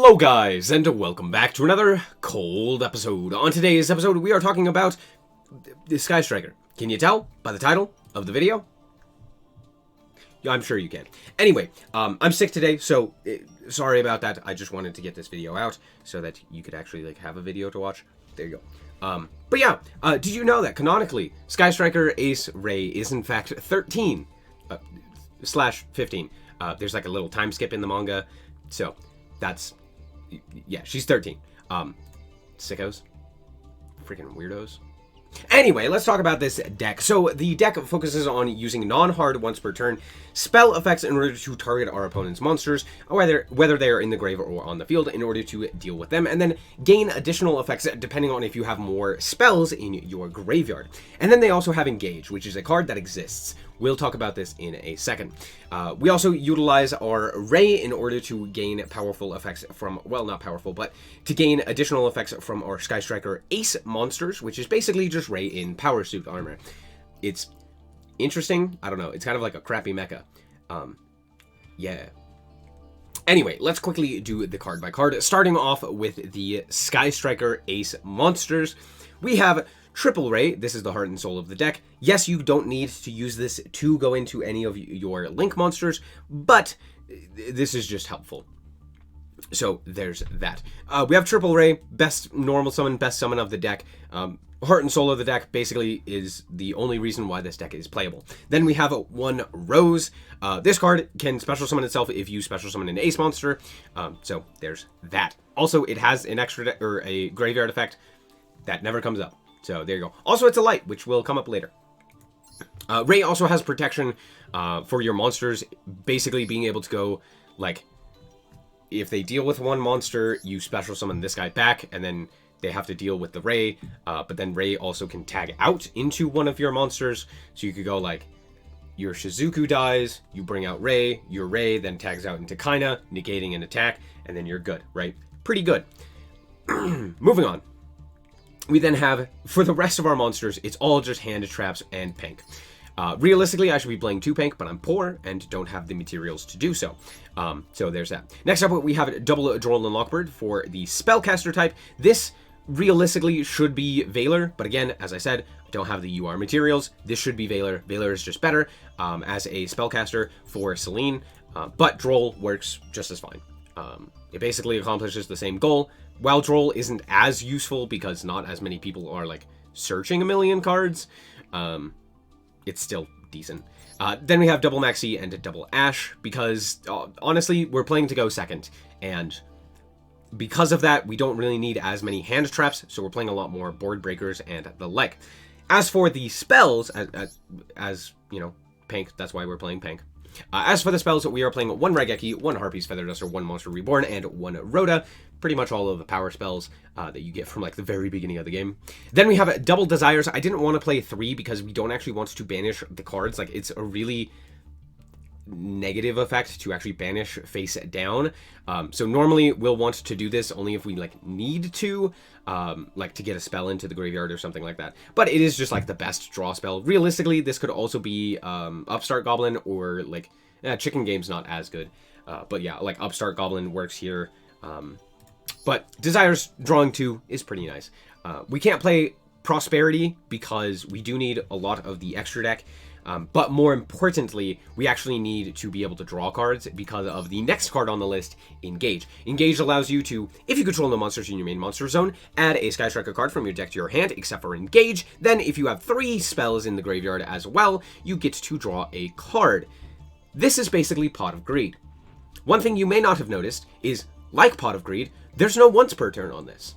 Hello guys, and welcome back to another cold episode. On today's episode, we are talking about the Sky Striker. Can you tell by the title of the video? Yeah, I'm sure you can. Anyway, I'm sick today, so sorry about that. I just wanted to get this video out so that you could actually have a video to watch. There you go. But yeah, did you know that canonically, Sky Striker Ace Ray is in fact 13 slash 15. There's like a little time skip in the manga, so that's, yeah, she's 13. Sickos. Freaking weirdos. Anyway, let's talk about this deck. So the deck focuses on using non-hard once per turn spell effects in order to target our opponent's monsters, whether they are in the grave or on the field, in order to deal with them, and then gain additional effects depending on if you have more spells in your graveyard. And then they also have Engage, which is a card that exists. We'll talk about this in a second. We also utilize our Ray in order to gain powerful effects from, well, not powerful, but to gain additional effects from our Sky Striker Ace monsters, which is basically just Ray in power suit armor. It's interesting. I don't know. It's kind of like a crappy mecha. Yeah. Anyway, let's quickly do the card by card. Starting off with the Sky Striker Ace monsters, we have Triple Ray. This is the heart and soul of the deck. Yes, you don't need to use this to go into any of your Link monsters, but this is just helpful. So there's that. We have Triple Ray, best normal summon, best summon of the deck. Heart and soul of the deck basically is the only reason why this deck is playable. Then we have one Rose. This card can special summon itself if you special summon an Ace monster. So there's that. Also, it has an extra or a graveyard effect that never comes up. So there you go. Also, it's a light, which will come up later. Ray also has protection for your monsters, basically being able to go, like, if they deal with one monster, you special summon this guy back, and then they have to deal with the Ray, but then Ray also can tag out into one of your monsters, so you could go, like, your Shizuku dies, you bring out Ray, your Ray then tags out into Kaina, negating an attack, and then you're good, right? Pretty good. Moving on. We then have, for the rest of our monsters, it's all just hand traps and Pank. Realistically, I should be playing 2 Pank, but I'm poor and don't have the materials to do so. So there's that. Next up, we have double Droll and Lockbird for the Spellcaster type. This realistically should be Valor, but again, as I said, I don't have the UR materials. This should be Valor. Valor is just better as a Spellcaster for Selene, but Droll works just as fine. It basically accomplishes the same goal. While Droll isn't as useful because not as many people are like searching a million cards, it's still decent. Then we have double Maxi and double Ash because honestly, we're playing to go second, and because of that, we don't really need as many hand traps, so we're playing a lot more board breakers and the like. As for the spells, as you know, Pank, that's why we're playing Pank. As for the spells, we are playing 1 Raigeki, 1 Harpy's Feather Duster, 1 Monster Reborn, and 1 Rhoda. Pretty much all of the power spells that you get from like the very beginning of the game. Then we have double Desires. I didn't want to play 3 because we don't actually want to banish the cards. Like, it's a really negative effect to actually banish face down. So normally we'll want to do this only if we like need to, like to get a spell into the graveyard or something like that. But it is just like the best draw spell. Realistically, this could also be Upstart Goblin or like Chicken Game's not as good. But yeah, like Upstart Goblin works here. But Desires drawing 2 is pretty nice. We can't play Prosperity because we do need a lot of the extra deck. But more importantly, we actually need to be able to draw cards because of the next card on the list, Engage. Engage allows you to, if you control no monsters in your main monster zone, add a Sky Striker card from your deck to your hand, except for Engage. Then, if you have 3 spells in the graveyard as well, you get to draw a card. This is basically Pot of Greed. One thing you may not have noticed is, like Pot of Greed, there's no once per turn on this.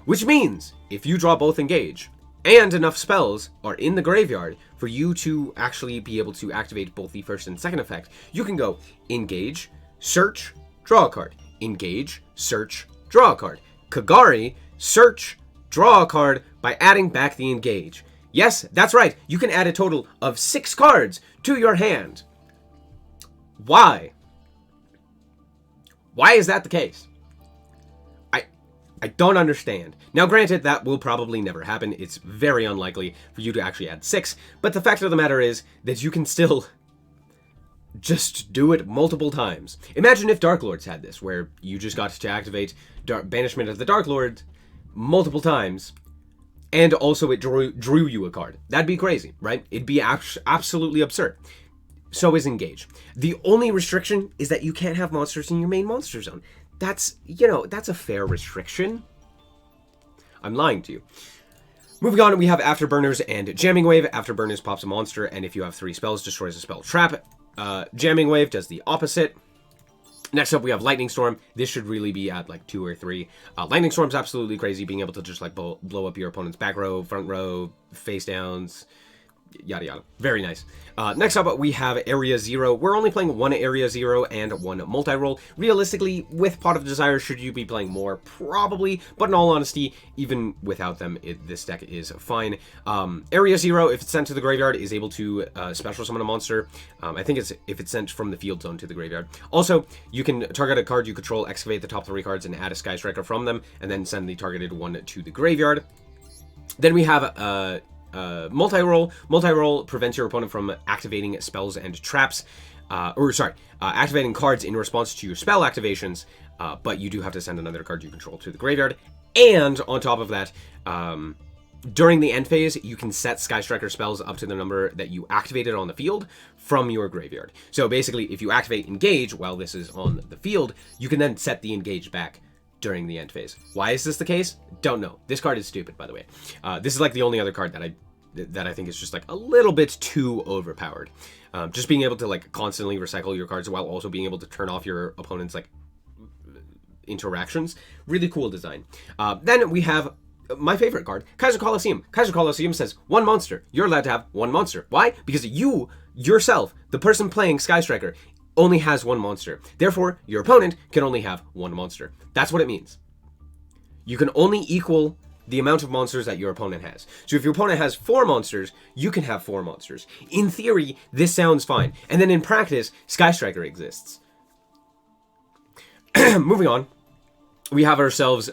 Which means, if you draw both Engage, and enough spells are in the graveyard for you to actually be able to activate both the first and second effect, you can go Engage, Search, Draw a card. Engage, Search, Draw a card. Kagari, Search, Draw a card by adding back the Engage. Yes, that's right, you can add a total of 6 cards to your hand. Why? Why is that the case? I don't understand. Now, granted, that will probably never happen. It's very unlikely for you to actually add 6, but the fact of the matter is that you can still just do it multiple times. Imagine if Dark Lords had this, where you just got to activate Banishment of the Dark Lord multiple times, and also it drew you a card. That'd be crazy, right? It'd be absolutely absurd. So is Engage. The only restriction is that you can't have monsters in your main monster zone. That's, that's a fair restriction. I'm lying to you. Moving on, we have Afterburners and Jamming Wave. Afterburners pops a monster, and if you have 3 spells, destroys a spell trap. Jamming Wave does the opposite. Next up, we have Lightning Storm. This should really be at like 2 or 3. Lightning Storm's absolutely crazy, being able to just like blow up your opponent's back row, front row, face downs, yada yada. Very nice. Next up, we have Area 0. We're only playing 1 Area 0 and 1 multi-roll. Realistically, with Pot of Desire, should you be playing more? Probably, but in all honesty, even without them, this deck is fine. Area 0, if it's sent to the graveyard, is able to special summon a monster. I think it's if it's sent from the field zone to the graveyard. Also, you can target a card you control, excavate the top 3 cards, and add a Sky Striker from them, and then send the targeted one to the graveyard. Then we have multi-roll. Multi-roll prevents your opponent from activating spells and traps. Activating cards in response to your spell activations, but you do have to send another card you control to the graveyard. And on top of that, during the end phase, you can set Sky Striker spells up to the number that you activated on the field from your graveyard. So basically, if you activate Engage while this is on the field, you can then set the Engage back during the end phase. Why is this the case? Don't know. This card is stupid, by the way. This is like the only other card that I think is just like a little bit too overpowered. Just being able to like constantly recycle your cards while also being able to turn off your opponent's like interactions. Really cool design. Then we have my favorite card, Kaiser Colosseum. Kaiser Colosseum says 1 monster. You're allowed to have 1 monster. Why? Because you, yourself, the person playing Sky Striker, only has 1 monster. Therefore, your opponent can only have 1 monster. That's what it means. You can only equal the amount of monsters that your opponent has. So if your opponent has 4 monsters, you can have 4 monsters. In theory, this sounds fine. And then in practice, Sky Striker exists. Moving on. We have ourselves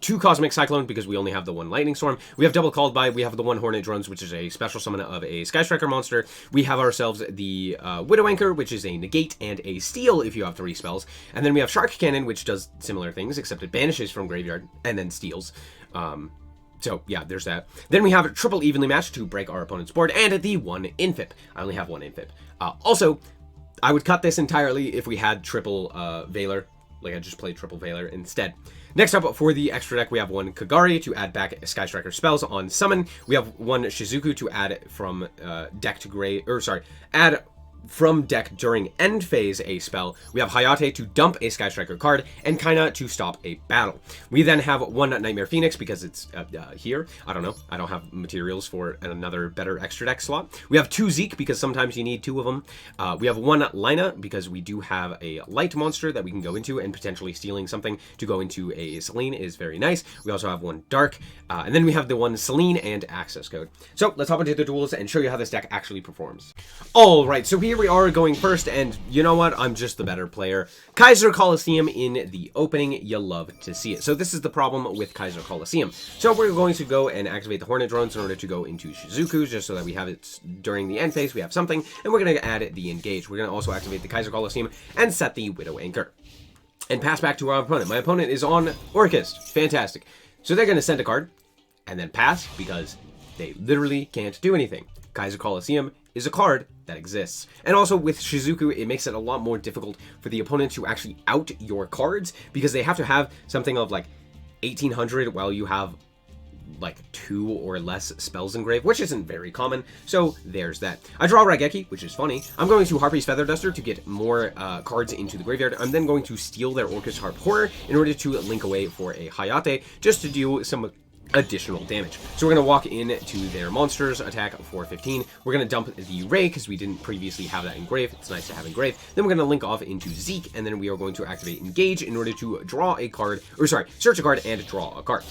2 Cosmic Cyclone because we only have the 1 Lightning Storm. We have Double Called By. We have the 1 Hornet Drones, which is a special summon of a Sky Striker monster. We have ourselves the Widow Anchor, which is a negate and a steal if you have 3 spells. And then we have Shark Cannon, which does similar things, except it banishes from graveyard and then steals. So yeah, there's that. Then we have a triple evenly matched to break our opponent's board, and the 1 Infip. I only have 1 Infip. Also, I would cut this entirely if we had triple Veiler. Like I just played triple Veiler instead. Next up for the extra deck, we have 1 Kagari to add back Sky Striker spells on summon. We have 1 Shizuku to add from deck to add from deck during end phase a spell. We have Hayate to dump a Sky Striker card, and Kaina to stop a battle. We then have 1 Nightmare Phoenix because it's here. I don't know. I don't have materials for another better extra deck slot. We have 2 Zeke because sometimes you need 2 of them. We have 1 Lina because we do have a light monster that we can go into, and potentially stealing something to go into a Selene is very nice. We also have 1 Dark, and then we have the 1 Selene and Access Code. So let's hop into the duels and show you how this deck actually performs. All right, so here we are going first, and you know what? I'm just the better player. Kaiser Colosseum in the opening. You love to see it. So this is the problem with Kaiser Colosseum. So we're going to go and activate the Hornet Drones in order to go into Shizuku, just so that we have it during the end phase. We have something, and we're going to add the Engage. We're going to also activate the Kaiser Colosseum and set the Widow Anchor. And pass back to our opponent. My opponent is on Orchist. Fantastic. So they're going to send a card, and then pass, because they literally can't do anything. Kaiser Colosseum is a card that exists. And also with Shizuku, it makes it a lot more difficult for the opponent to actually out your cards, because they have to have something of like 1800 while you have like 2 or less spells engraved, which isn't very common. So there's that. I draw Raigeki, which is funny. I'm going to Harpy's Feather Duster to get more cards into the graveyard. I'm then going to steal their Orcus Harp Horror in order to link away for a Hayate, just to do some additional damage. So we're going to walk into their monsters, attack for 15. We're going to dump the Ray because we didn't previously have that engraved. It's nice to have engraved. Then we're going to link off into Zeke, and then we are going to activate Engage in order to draw a card, or sorry, search a card and draw a card.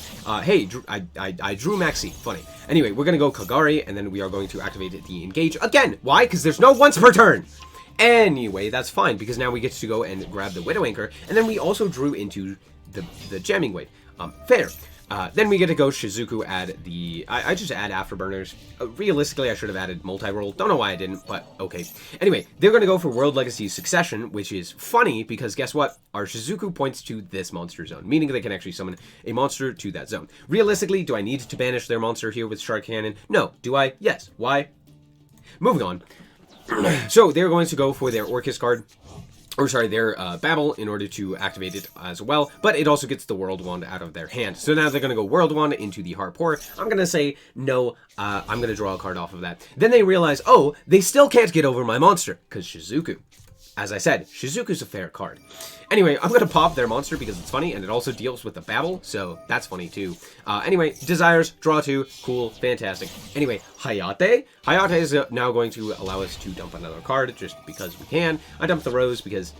Hey, I drew Maxi. Funny. Anyway, we're going to go Kagari, and then we are going to activate the Engage again. Why? Because there's no once per turn. Anyway, that's fine, because now we get to go and grab the Widow Anchor, and then we also drew into the Jamming Wave. Fair. Then we get to go Shizuku add the... I just add Afterburners. Realistically, I should have added Multi-Roll. Don't know why I didn't, but okay. Anyway, they're going to go for World Legacy Succession, which is funny because guess what? Our Shizuku points to this monster zone, meaning they can actually summon a monster to that zone. Realistically, do I need to banish their monster here with Shark Cannon? No. Do I? Yes. Why? Moving on. So they're going to go for their Orcus card. Or sorry, their Babel in order to activate it as well, but it also gets the World Wand out of their hand. So now they're going to go World Wand into the Harpour. I'm going to say, no, I'm going to draw a card off of that. Then they realize, oh, they still can't get over my monster, because Shizuku. As I said, Shizuku's a fair card. Anyway, I'm going to pop their monster because it's funny, and it also deals with the Babel, so that's funny too. Anyway, Desires, draw 2, cool, fantastic. Anyway, Hayate. Hayate is now going to allow us to dump another card, just because we can. I dump the Rose because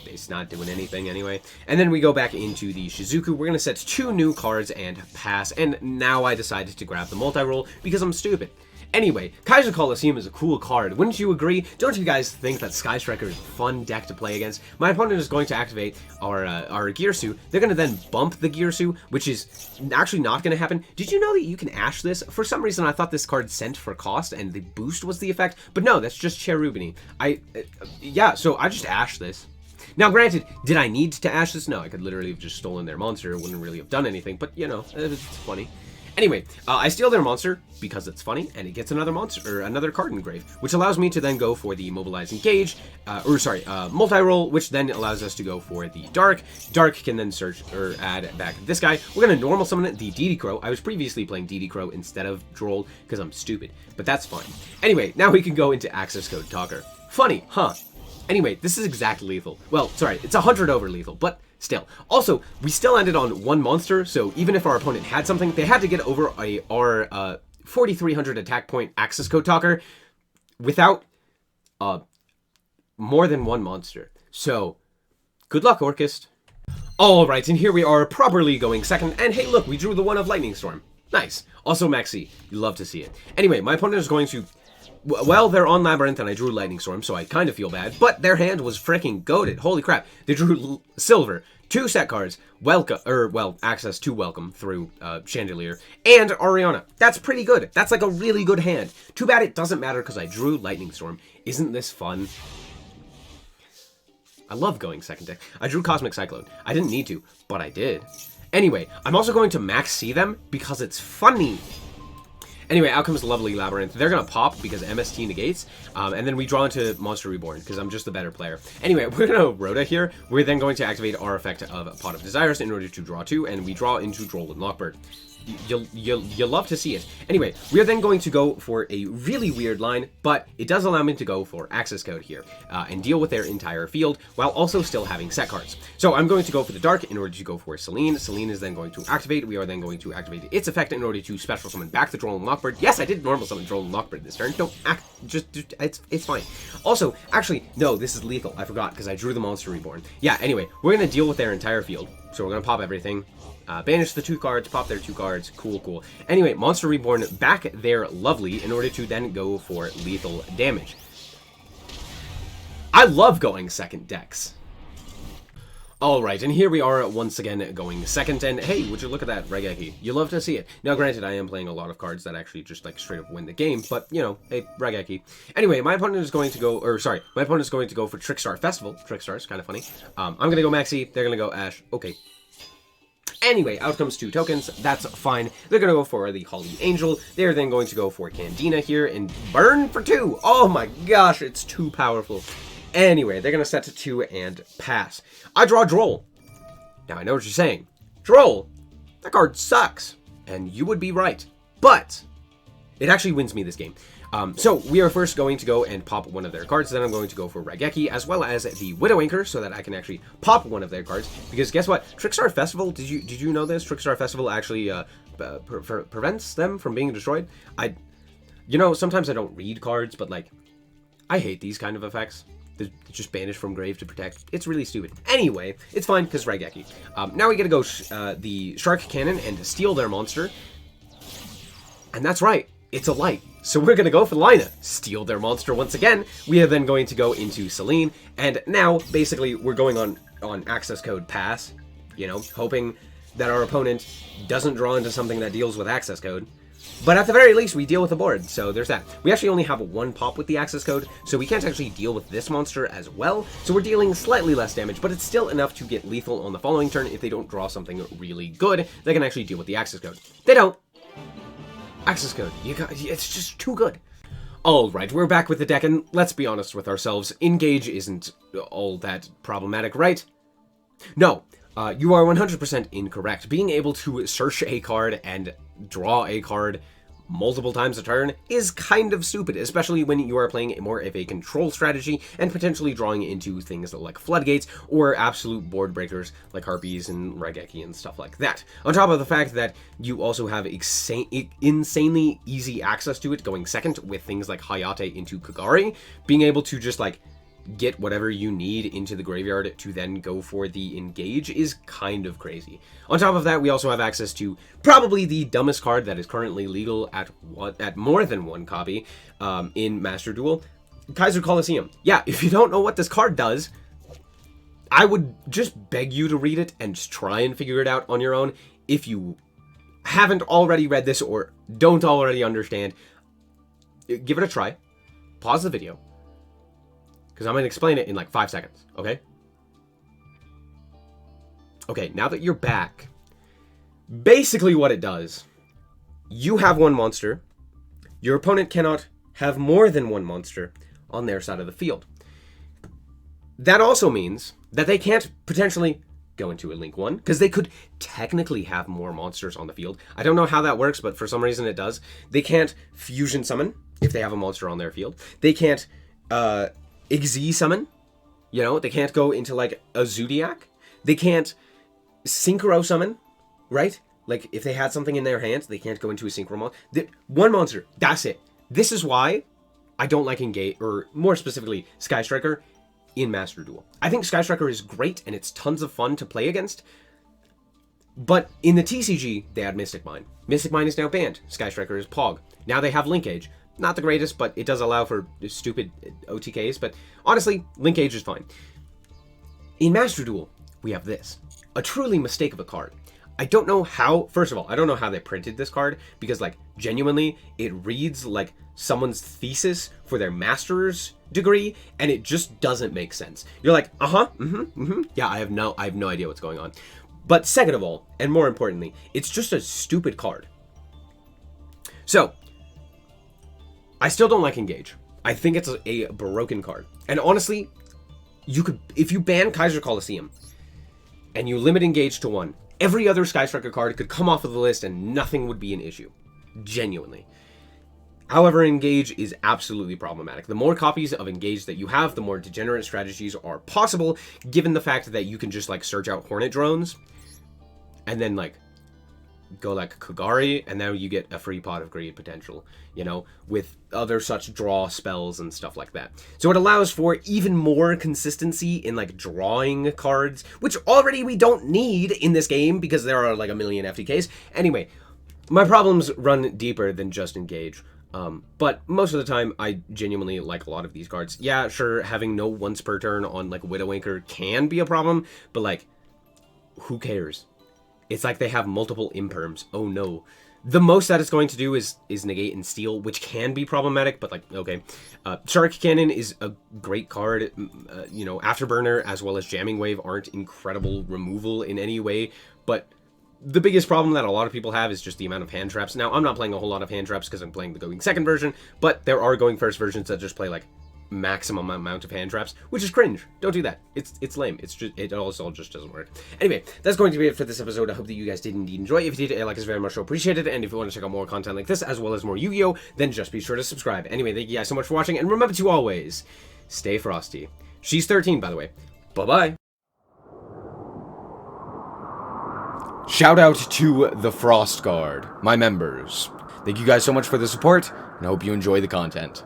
it's not doing anything anyway. And then we go back into the Shizuku. We're going to set 2 new cards and pass, and now I decided to grab the multi-roll because I'm stupid. Anyway, Kaiser Coliseum is a cool card. Wouldn't you agree? Don't you guys think that Sky Striker is a fun deck to play against? My opponent is going to activate our Gearsu. They're going to then bump the Gearsu, which is actually not going to happen. Did you know that you can Ash this? For some reason, I thought this card sent for cost, and the boost was the effect. But no, that's just Cherubini. Yeah, so I just Ash this. Now, granted, did I need to Ash this? No, I could literally have just stolen their monster. It wouldn't really have done anything, but, you know, it's funny. Anyway, I steal their monster because it's funny, and it gets another monster or another card engraved, which allows me to then go for the Mobilize Engage, multi-roll, which then allows us to go for the Dark. Dark can then search or add back this guy. We're gonna normal summon the DD Crow. I was previously playing DD Crow instead of Droll because I'm stupid, but that's fine. Anyway, now we can go into Access Code Talker. Funny, huh? Anyway, this is exact lethal. Well, sorry, it's 100 over lethal, but still. Also, we still ended on 1 monster, so even if our opponent had something, they had to get over our 4,300 attack point Access Code Talker without more than 1 monster. So, good luck, Orcust. Alright, and here we are properly going second, and hey look, we drew the one of Lightning Storm. Nice. Also Maxi, you love to see it. Anyway, my opponent is going to... Well, they're on Labyrinth and I drew Lightning Storm, so I kind of feel bad, but their hand was freaking goated. Holy crap. They drew Silver, 2 set cards, access to Welcome through Chandelier, and Ariana. That's pretty good. That's like a really good hand. Too bad it doesn't matter because I drew Lightning Storm. Isn't this fun? I love going second deck. I drew Cosmic Cyclone. I didn't need to, but I did. Anyway, I'm also going to max C them because it's funny. Anyway, out comes Lovely Labyrinth. They're going to pop because MST negates, and then we draw into Monster Reborn because I'm just the better player. Anyway, we're going to Rhoda here. We're then going to activate our effect of Pot of Desires in order to draw 2, and we draw into Droll and Lockbird. You'll love to see it. Anyway, we are then going to go for a really weird line, but it does allow me to go for access code here and deal with their entire field while also still having set cards. So I'm going to go for the Dark in order to go for Selene. Selene is then going to activate. We are then going to activate its effect in order to special summon back the Droll and Lockbird. Yes, I did normal summon Droll and Lockbird this turn. Don't act. It's fine. Also, actually, no, this is lethal. I forgot because I drew the Monster Reborn. Yeah, anyway, we're going to deal with their entire field. So we're going to pop everything. Banish the 2 cards, pop their 2 cards, cool. Anyway, Monster Reborn back there Lovely in order to then go for lethal damage. I love going second decks. Alright, and here we are once again going second, and hey, would you look at that Regeki? You love to see it. Now granted, I am playing a lot of cards that actually just like straight up win the game, but you know, hey, Regeki. Anyway, my opponent is going to go, my opponent is going to go for Trickstar Festival. Trickstar is kind of funny. I'm gonna go Maxi, they're gonna go Ash, okay. Anyway, out comes 2 tokens. That's fine. They're going to go for the Holly Angel. They're then going to go for Candina here and burn for 2. Oh my gosh, it's too powerful. Anyway, they're going to set to 2 and pass. I draw Droll. Now, I know what you're saying. Droll, that card sucks. And you would be right. But it actually wins me this game. So we are first going to go and pop one of their cards. Then I'm going to go for Regeki as well as the Widow Anchor so that I can actually pop one of their cards. Because guess what? Trickstar Festival, did you know this? Trickstar Festival actually prevents them from being destroyed. You know, sometimes I don't read cards, but like, I hate these kind of effects. They're just banished from grave to protect. It's really stupid. Anyway, it's fine because Regeki. Now we get to go the Shark Cannon and steal their monster. And that's right. it's a light. So we're going to go for Lina, steal their monster once again. We are then going to go into Celine, and now, basically, we're going on access code pass, you know, hoping that our opponent doesn't draw into something that deals with access code. But at the very least, we deal with the board, so there's that. We actually only have one pop with the access code, so we can't actually deal with this monster as well. So we're dealing slightly less damage, but it's still enough to get lethal on the following turn. If they don't draw something really good, they can actually deal with the access code. They don't. Access code, it's just too good. Alright, we're back with the deck, and let's be honest with ourselves, engage isn't all that problematic, right? No. You are 100% incorrect. Being able to search a card and draw a card multiple times a turn is kind of stupid, especially when you are playing more of a control strategy and potentially drawing into things like floodgates or absolute board breakers like Harpies and Raigeki and stuff like that. On top of the fact that you also have insanely easy access to it going second with things like Hayate into Kagari, being able to just like get whatever you need into the graveyard to then go for the engage is kind of crazy. On top of that, we also have access to probably the dumbest card that is currently legal at more than one copy in Master Duel, Kaiser Coliseum. Yeah, if you don't know what this card does, I would just beg you to read it and just try and figure it out on your own. If you haven't already read this or don't already understand, give it a try. Pause the video, because I'm going to explain it in like 5 seconds, okay? Okay, now that you're back, basically what it does, you have one monster, your opponent cannot have more than one monster on their side of the field. That also means that they can't potentially go into a Link 1, because they could technically have more monsters on the field. I don't know how that works, but for some reason it does. They can't fusion summon if they have a monster on their field. They can't Xyz summon, you know, they can't go into like a Zodiac. They can't synchro summon, right? Like if they had something in their hands, they can't go into a synchro monster. One monster, that's it. This is why I don't like Engage, or more specifically Sky Striker in Master Duel. I think Sky Striker is great and it's tons of fun to play against, but in the TCG they had Mystic Mine. Mystic Mine is now banned. Sky Striker is Pog. Now they have Linkage. Not the greatest, but it does allow for stupid OTKs, but honestly, Linkage is fine. In Master Duel, we have this. A truly mistake of a card. I don't know how, first of all, I don't know how they printed this card, because, like, genuinely, it reads like someone's thesis for their master's degree, and it just doesn't make sense. You're like, yeah, I have no idea what's going on. But second of all, and more importantly, it's just a stupid card. So, I still don't like Engage. I think it's a broken card. And honestly, you could, if you ban Kaiser Coliseum and you limit Engage to 1, every other Sky Striker card could come off of the list and nothing would be an issue. Genuinely. However, Engage is absolutely problematic. The more copies of Engage that you have, the more degenerate strategies are possible, given the fact that you can just like search out Hornet drones and then like go like Kagari, and now you get a free Pot of Greed potential, you know, with other such draw spells and stuff like that. So it allows for even more consistency in like drawing cards, which already we don't need in this game because there are like a million FTKs. Anyway, my problems run deeper than just Engage. But most of the time, I genuinely like a lot of these cards. Yeah, sure, having no once per turn on like Widowmaker can be a problem, but like, who cares? It's like they have multiple imperms. Oh no. The most that it's going to do is negate and steal, which can be problematic, but like, okay. Shark Cannon is a great card. You know, Afterburner as well as Jamming Wave aren't incredible removal in any way, but the biggest problem that a lot of people have is just the amount of hand traps. Now, I'm not playing a whole lot of hand traps because I'm playing the going second version, but there are going first versions that just play like maximum amount of hand traps, which is cringe. Don't do that. It's lame. It's just, it also just doesn't work. Anyway, that's going to be it for this episode. I hope that you guys did indeed enjoy. If you did, a like is very much so appreciated, and if you want to check out more content like this as well as more Yu-Gi-Oh, then just be sure to subscribe. Anyway, thank you guys so much for watching, and remember to always stay frosty. She's 13, by the way. Bye-bye. Shout out to the Frost Guard, my members. Thank you guys so much for the support, and I hope you enjoy the content.